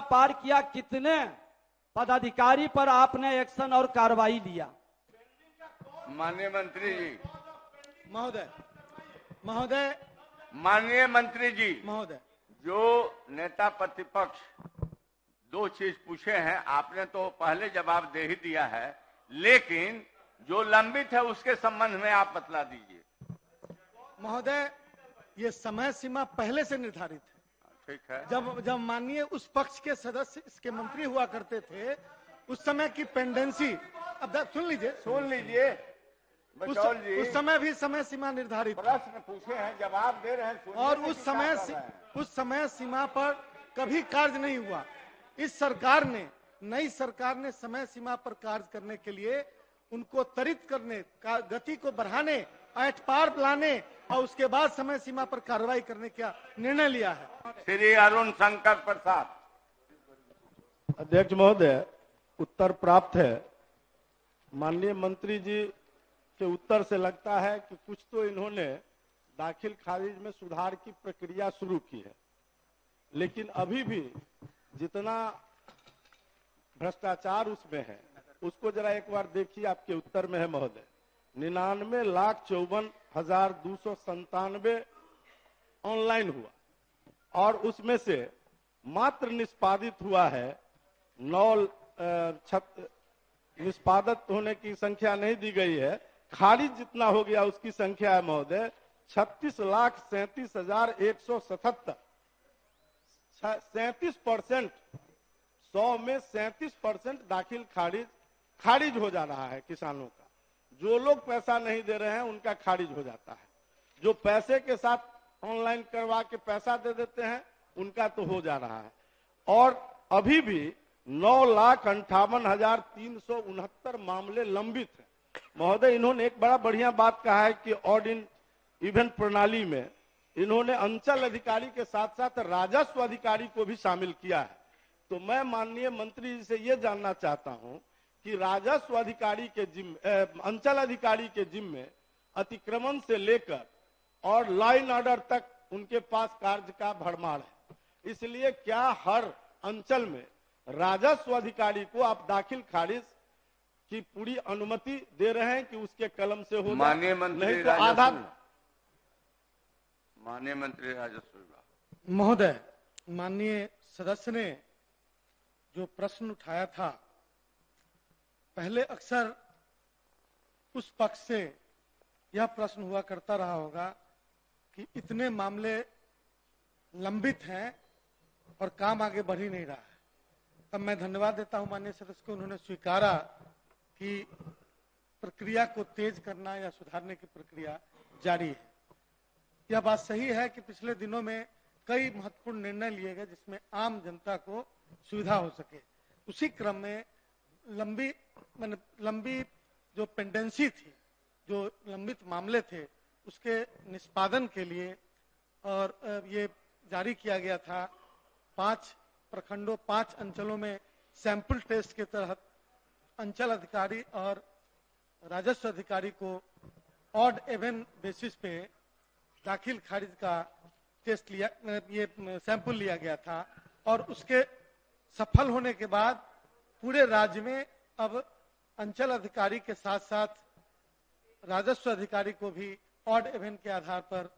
पार किया, कितने पदाधिकारी पर आपने एक्शन और कार्रवाई लिया? माननीय मंत्री जी, महोदय महोदय माननीय मंत्री जी, महोदय, जो नेता प्रतिपक्ष दो चीज पूछे हैं, आपने तो पहले जवाब दे ही दिया है, लेकिन जो लंबित है उसके संबंध में आप बतला दीजिए। महोदय, ये समय सीमा पहले से निर्धारित है। ठीक है। जब माननीय उस पक्ष के सदस्य इसके मंत्री हुआ करते थे, उस समय की पेंडेंसी, अब सुन लीजिए उस समय भी समय सीमा निर्धारित, प्रश्न पूछे हैं, जवाब दे रहे हैं, और उस समय सीमा पर कभी कार्य नहीं हुआ। इस सरकार ने, नई सरकार ने समय सीमा पर कार्य करने के लिए उनको त्वरित करने, गति को बढ़ाने, एट पार लाने और उसके बाद समय सीमा पर कार्रवाई करने का निर्णय लिया है। श्री अरुण शंकर प्रसाद। अध्यक्ष महोदय, उत्तर प्राप्त है। माननीय मंत्री जी के उत्तर से लगता है कि कुछ तो इन्होंने दाखिल खारिज में सुधार की प्रक्रिया शुरू की है, लेकिन अभी भी जितना भ्रष्टाचार उसमें है उसको जरा एक बार देखिए। आपके उत्तर में है महोदय, 99,54,297 ऑनलाइन हुआ और उसमें से मात्र निष्पादित हुआ है 9। निष्पादित होने की संख्या नहीं दी गई है, खारिज जितना हो गया उसकी संख्या है महोदय 36,37,177। 37%, 100 में 37% दाखिल खारिज हो जा रहा है किसानों का। जो लोग पैसा नहीं दे रहे हैं उनका खारिज हो जाता है, जो पैसे के साथ ऑनलाइन करवा के पैसा दे देते हैं उनका तो हो जा रहा है। और अभी भी 9,58,369 मामले लंबित हैं। महोदय, इन्होंने एक बड़ा बढ़िया बात कहा है कि ऑड इवन प्रणाली में इन्होंने अंचल अधिकारी के साथ साथ राजस्व अधिकारी को भी शामिल किया है। तो मैं माननीय मंत्री जी से ये जानना चाहता हूं कि राजस्व अधिकारी के अंचल अधिकारी के जिम्मे अतिक्रमण से लेकर और लॉ एंड ऑर्डर तक उनके पास कार्य का भरमार है, इसलिए क्या हर अंचल में राजस्व अधिकारी को आप दाखिल खारिज की पूरी अनुमति दे रहे हैं कि उसके कलम से हो? माननीय मंत्री नहीं तो आधा। माननीय मंत्री राजस्व विभाग। महोदय, माननीय सदस्य ने जो प्रश्न उठाया था, पहले अक्सर उस पक्ष से यह प्रश्न हुआ करता रहा होगा कि इतने मामले लंबित हैं और काम आगे बढ़ ही नहीं रहा है। तब मैं धन्यवाद देता हूं माननीय सदस्य को, उन्होंने स्वीकारा कि प्रक्रिया को तेज करना या सुधारने की प्रक्रिया जारी है। यह बात सही है कि पिछले दिनों में कई महत्वपूर्ण निर्णय लिए गए जिसमें आम जनता को सुविधा हो सके। उसी क्रम में लंबी जो पेंडेंसी थी, जो लंबित मामले थे, उसके निष्पादन के लिए और ये जारी किया गया था 5 प्रखंडों 5 अंचलों में सैंपल टेस्ट के तहत अंचल अधिकारी और राजस्व अधिकारी को ऑड इवन बेसिस पे दाखिल खारिज का टेस्ट लिया, ये सैंपल लिया गया था और उसके सफल होने के बाद पूरे राज्य में अब अंचल अधिकारी के साथ साथ राजस्व अधिकारी को भी ऑड इवन के आधार पर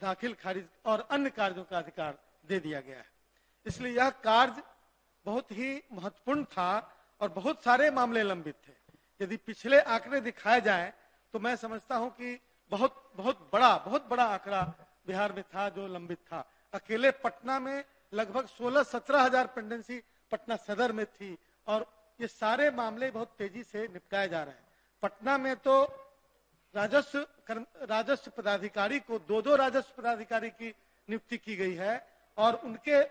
दाखिल खारिज और अन्य कार्यों का अधिकार दे दिया गया है। इसलिए यह कार्य बहुत ही महत्वपूर्ण था और बहुत सारे मामले लंबित थे। यदि पिछले आंकड़े दिखाए जाएं तो मैं समझता हूं कि बहुत बड़ा आंकड़ा बिहार में था जो लंबित था। अकेले पटना में लगभग 16-17 हजार पेंडेंसी पटना सदर में थी और ये सारे मामले बहुत तेजी से निपटाए जा रहे हैं। पटना में तो राजस्व पदाधिकारी को 2 राजस्व पदाधिकारी की नियुक्ति की गई है और उनके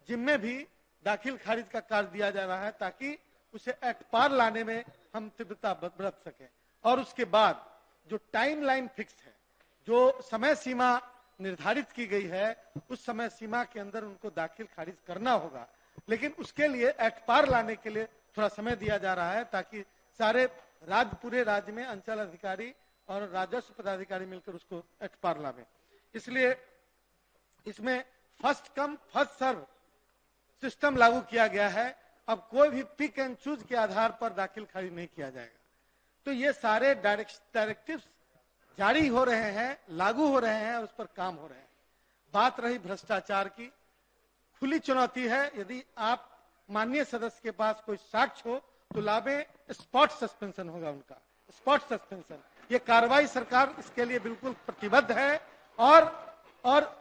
जिम्मे भी दाखिल खारिज का कार्य दिया जा रहा है ताकि उसे एट पार लाने में हम तीव्रता बरत सके। और उसके बाद जो टाइमलाइन फिक्स है, जो समय सीमा निर्धारित की गई है, उस समय सीमा के अंदर उनको दाखिल खारिज करना होगा, लेकिन उसके लिए एट पार लाने के लिए थोड़ा समय दिया जा रहा है ताकि सारे पूरे राज्य में अंचल अधिकारी और राजस्व पदाधिकारी मिलकर उसको एट पार लावे। इसलिए इसमें first come first serve system लागू किया गया है। अब कोई भी पिक एंड चूज के आधार पर दाखिल खारिज नहीं किया जाएगा। तो ये सारे डायरेक्टिव्स जारी हो रहे हैं, लागू हो रहे हैं और उस पर काम हो रहे हैं। बात रही भ्रष्टाचार की, खुली चुनौती है। यदि आप माननीय सदस्य के पास कोई साक्ष्य हो तो लाभे, स्पॉट सस्पेंशन होगा उनका, स्पॉट सस्पेंशन। ये कार्रवाई सरकार इसके लिए बिल्कुल प्रतिबद्ध है। और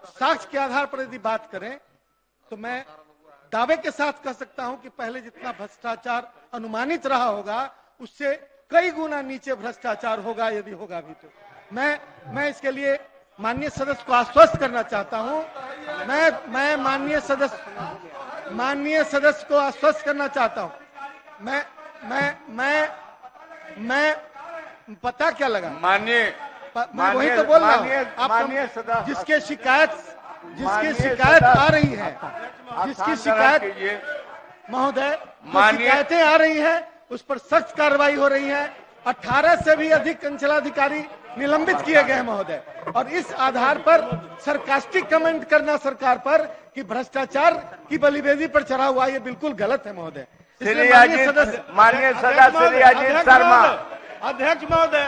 साक्ष्य के आधार पर यदि बात करें तो मैं दावे के साथ कह सकता हूं कि पहले जितना भ्रष्टाचार अनुमानित रहा होगा उससे कई गुना नीचे भ्रष्टाचार होगा, यदि होगा भी तो। मैं इसके लिए माननीय सदस्य को आश्वस्त करना चाहता हूं। मैं माननीय सदस्य को आश्वस्त करना चाहता हूं। मैं पता क्या लगा, मैं वही तो बोल रहा हूं। माननीय सदस्य, जिसकी शिकायत आ रही है, जिसकी शिकायत महोदय शिकायतें आ रही है उस पर सख्त कार्रवाई हो रही है। 18 से भी अधिक अंचलाधिकारी निलंबित किए गए हैं महोदय। और इस आधार पर सरकास्टिक कमेंट करना सरकार पर कि भ्रष्टाचार की बलिवेदी पर चढ़ा हुआ, ये बिल्कुल गलत है महोदय। माननीय सदस्य श्री अजीत शर्मा, अध्यक्ष महोदय,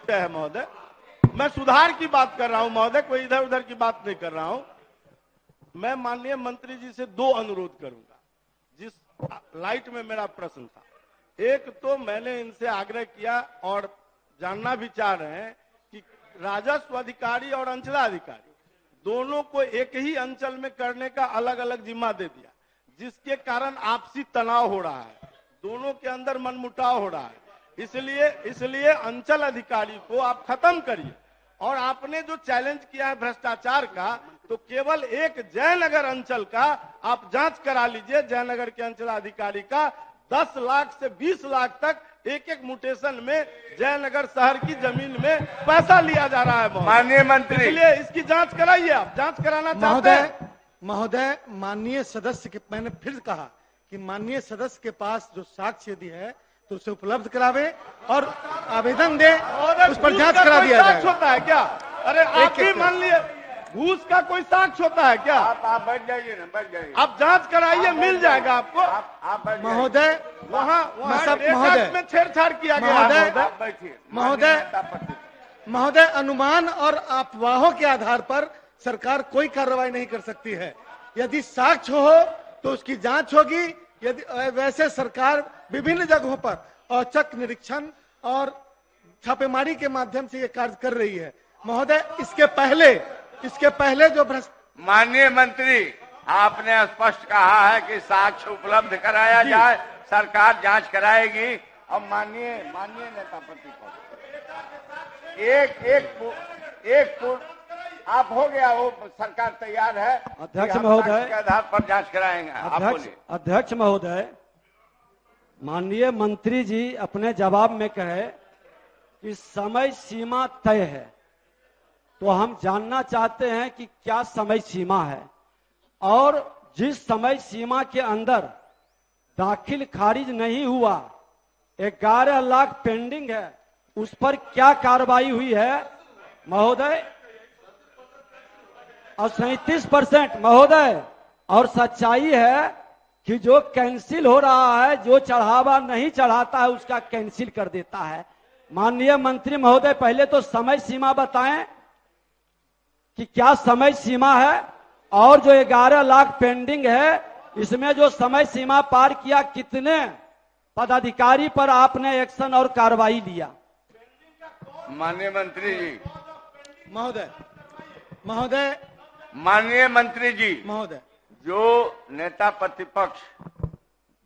है महोदय, मैं सुधार की बात कर रहा हूं महोदय, कोई इधर उधर की बात नहीं कर रहा हूं। मैं माननीय मंत्री जी से 2 अनुरोध करूंगा जिस लाइट में मेरा प्रश्न था। एक तो मैंने इनसे आग्रह किया और जानना भी चाह रहे हैं कि राजस्व अधिकारी और अंचलाधिकारी दोनों को एक ही अंचल में करने का अलग अलग जिम्मा दे दिया, जिसके कारण आपसी तनाव हो रहा है, दोनों के अंदर मनमुटाव हो रहा है। इसलिए अंचल अधिकारी को आप खत्म करिए। और आपने जो चैलेंज किया है भ्रष्टाचार का, तो केवल एक जयनगर अंचल का आप जांच करा लीजिए। जयनगर के अंचलाधिकारी का 10 लाख से 20 लाख तक एक म्यूटेशन में जयनगर शहर की जमीन में पैसा लिया जा रहा है माननीय मंत्री। इसलिए इसकी जांच कराइए, आप जांच कराना चाहते हैं महोदय। माननीय सदस्य के, मैंने फिर कहा कि माननीय सदस्य के पास जो साक्ष्य यदि है तो उसे उपलब्ध करावे और आवेदन दे, उस पर जांच करा दिया जाए। होता है क्या? अरे आप ही मान लिए घूस का कोई साक्ष्य होता है क्या? आप बैठ जाइए ना, बैठ जाइए। आप जांच कराइए, मिल जाएगा आपको। आप महोदय, वहाँ महोदय में छेड़छाड़ किया गया। महोदय, अनुमान और अफवाहों के आधार पर सरकार कोई कार्रवाई नहीं कर सकती है। यदि साक्ष्य हो तो उसकी जांच होगी। यदि वैसे सरकार विभिन्न जगहों पर औचक निरीक्षण और छापेमारी के माध्यम से ये कार्य कर रही है महोदय। इसके पहले जो माननीय मंत्री, आपने स्पष्ट कहा है कि साक्ष्य उपलब्ध कराया जाए, सरकार जांच कराएगी। और माननीय नेता प्रतिपक्ष एक आप हो गया, वो सरकार तैयार है। अध्यक्ष महोदय के आधार पर जांच कराएंगे। आप बोलिए। अध्यक्ष महोदय, माननीय मंत्री जी अपने जवाब में कहे कि समय सीमा तय है, तो हम जानना चाहते हैं कि क्या समय सीमा है और जिस समय सीमा के अंदर दाखिल खारिज नहीं हुआ 11 लाख पेंडिंग है, उस पर क्या कार्रवाई हुई है महोदय? और 37% महोदय, और सच्चाई है कि जो कैंसिल हो रहा है, जो चढ़ावा नहीं चढ़ाता है उसका कैंसिल कर देता है। माननीय मंत्री महोदय, पहले तो समय सीमा बताएं कि क्या समय सीमा है, और जो 11 लाख पेंडिंग है इसमें जो समय सीमा पार किया, कितने पदाधिकारी पर आपने एक्शन और कार्रवाई लिया? माननीय मंत्री जी। महोदय, माननीय मंत्री जी महोदय, जो नेता प्रतिपक्ष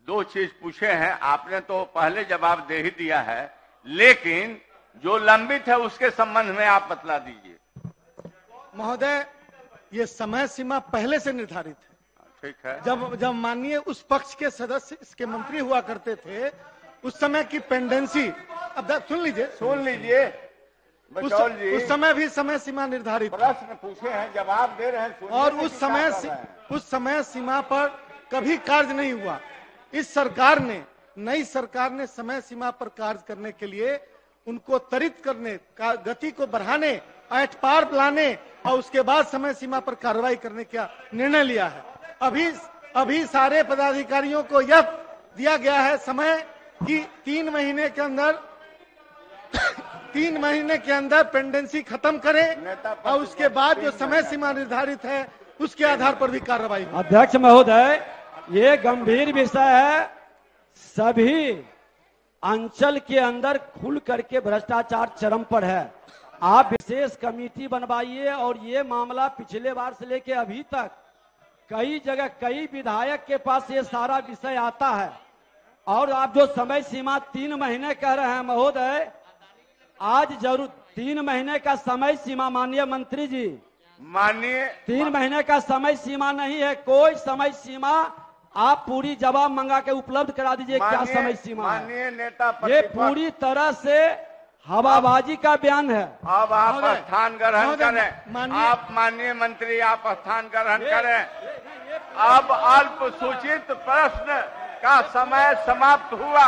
2 चीज पूछे हैं, आपने तो पहले जवाब दे ही दिया है, लेकिन जो लंबित है उसके संबंध में आप बतला दीजिए। महोदय, ये समय सीमा पहले से निर्धारित है। ठीक है। जब माननीय उस पक्ष के सदस्य इसके मंत्री हुआ करते थे, उस समय की पेंडेंसी, अब सुन लीजिए उस समय भी समय सीमा निर्धारित, प्रश्न पूछे हैं, जवाब दे रहे हैं, और उस समय सीमा पर कभी कार्य नहीं हुआ। इस सरकार ने, नई सरकार ने समय सीमा पर कार्य करने के लिए उनको त्वरित करने का, गति को बढ़ाने, ऐट पार लाने और उसके बाद समय सीमा पर कार्रवाई करने का निर्णय लिया है। अभी सारे पदाधिकारियों को यह दिया गया है समय कि 3 महीने के अंदर पेंडेंसी खत्म करें और उसके बाद जो समय सीमा निर्धारित है उसके आधार पर भी कार्रवाई हो। अध्यक्ष महोदय, ये गंभीर विषय है। सभी अंचल के अंदर खुल करके भ्रष्टाचार चरम पर है। आप विशेष कमेटी बनवाइए और ये मामला पिछले बार से लेके अभी तक कई जगह कई विधायक के पास ये सारा विषय आता है। और आप जो समय सीमा 3 महीने कह रहे हैं महोदय, आज जरूर 3 महीने का समय सीमा, माननीय मंत्री जी, माननीय 3 महीने का समय सीमा नहीं है। कोई समय सीमा आप पूरी जवाब मंगा के उपलब्ध करा दीजिए, क्या समय सीमा है। माननीय नेता ये पूरी तरह से हवाबाजी का बयान है। अब आप स्थान ग्रहण करें। आप माननीय मंत्री, आप स्थान ग्रहण करें। अब अल्प सूचित प्रश्न का समय समाप्त हुआ।